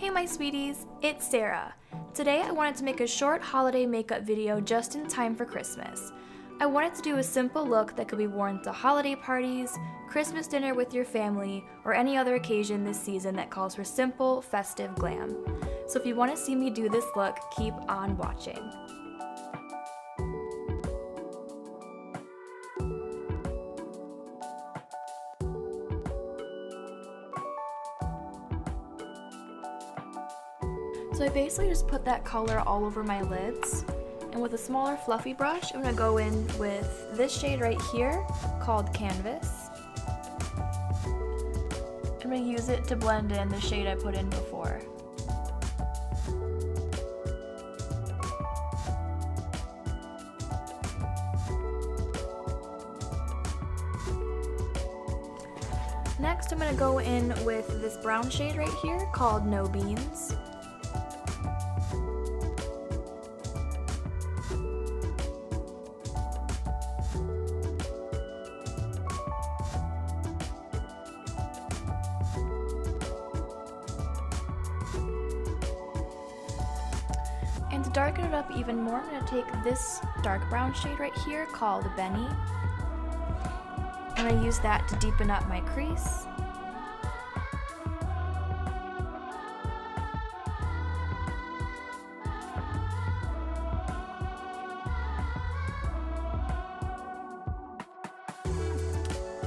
Hey my sweeties, it's Sarah. Today I wanted to make a short holiday makeup video just in time for Christmas. I wanted to do a simple look that could be worn to holiday parties, Christmas dinner with your family, or any other occasion this season that calls for simple, festive glam. So if you want to see me do this look, keep on watching. So I basically just put that color all over my lids, and with a smaller fluffy brush, I'm going to go in with this shade right here called Canvas. I'm going to use it to blend in the shade I put in before. Next, I'm going to go in with this brown shade right here called No Beans. And to darken it up even more, I'm going to take this dark brown shade right here called Benny. I'm going to use that to deepen up my crease.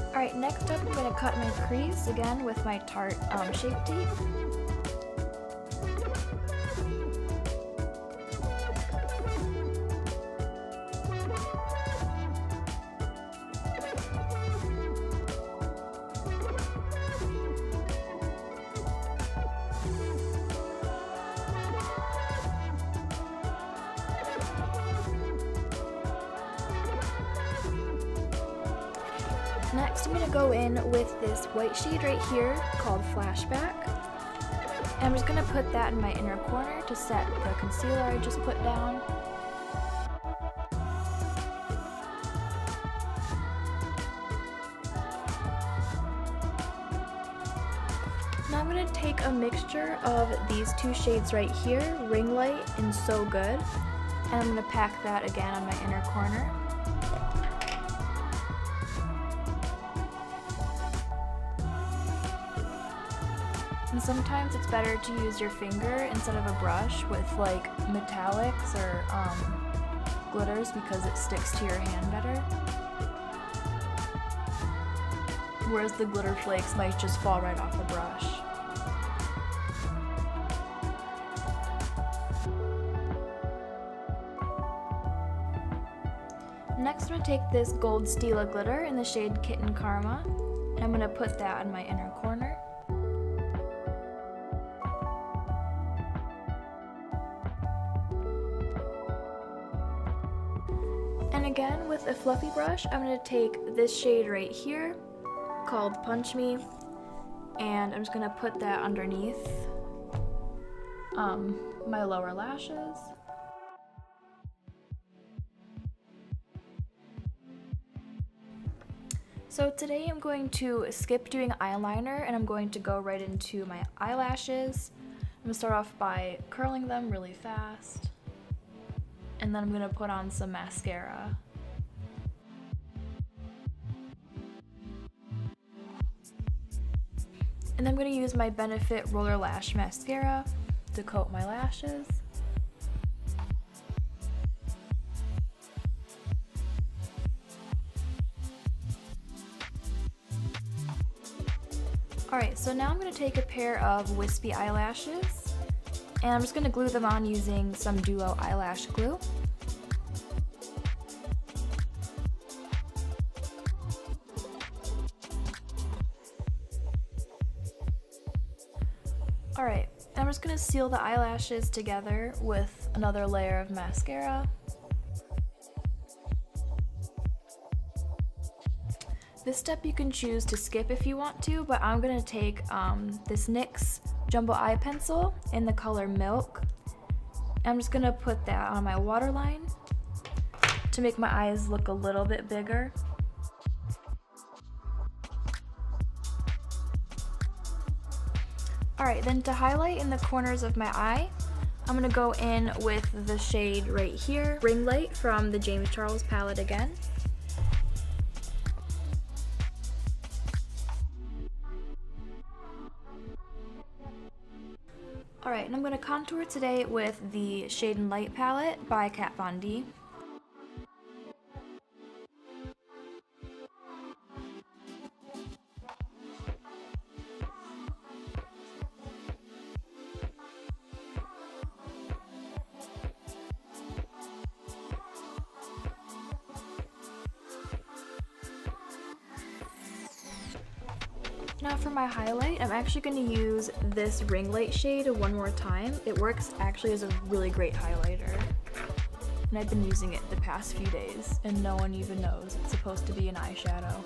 Alright, next up I'm going to cut my crease again with my Tarte Shape Tape. Next, I'm going to go in with this white shade right here called Flashback. And I'm just going to put that in my inner corner to set the concealer I just put down. Now I'm going to take a mixture of these two shades right here, Ring Light and So Good, and I'm going to pack that again on my inner corner. And sometimes it's better to use your finger instead of a brush with like metallics or glitters because it sticks to your hand better. Whereas the glitter flakes might just fall right off the brush. Next I'm going to take this gold Stila glitter in the shade Kitten Karma, and I'm going to put that in my inner corner. And again, with a fluffy brush, I'm going to take this shade right here, called Punch Me, and I'm just going to put that underneath my lower lashes. So today I'm going to skip doing eyeliner and I'm going to go right into my eyelashes. I'm going to start off by curling them really fast. And then I'm going to put on some mascara. And then I'm going to use my Benefit Roller Lash Mascara to coat my lashes. Alright, so now I'm going to take a pair of wispy eyelashes. And I'm just going to glue them on using some Duo eyelash glue. Alright, I'm just going to seal the eyelashes together with another layer of mascara. This step you can choose to skip if you want to, but I'm going to take this NYX Jumbo Eye Pencil in the color Milk. I'm just going to put that on my waterline to make my eyes look a little bit bigger. Alright, then to highlight in the corners of my eye, I'm going to go in with the shade right here, Ring Light from the James Charles palette again. Alright, and I'm going to contour today with the Shade and Light palette by Kat Von D. Now for my highlight, I'm actually going to use this Ring Light shade one more time. It works actually as a really great highlighter. And I've been using it the past few days, and no one even knows it's supposed to be an eyeshadow.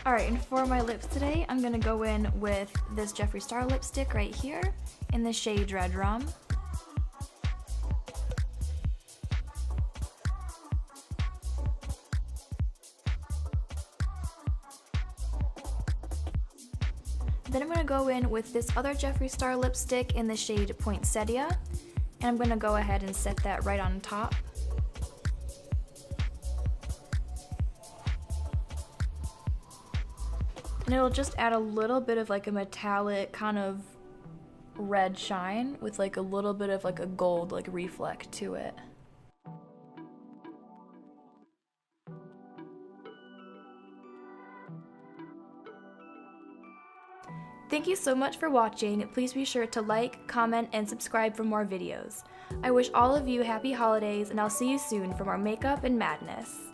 Alright, and for my lips today, I'm going to go in with this Jeffree Star lipstick right here in the shade Red Rum. Then I'm going to go in with this other Jeffree Star lipstick in the shade Poinsettia, and I'm going to go ahead and set that right on top. And it'll just add a little bit of like a metallic kind of red shine with like a little bit of like a gold like reflect to it. Thank you so much for watching. Please be sure to like, comment, and subscribe for more videos. I wish all of you happy holidays, and I'll see you soon for more makeup and madness.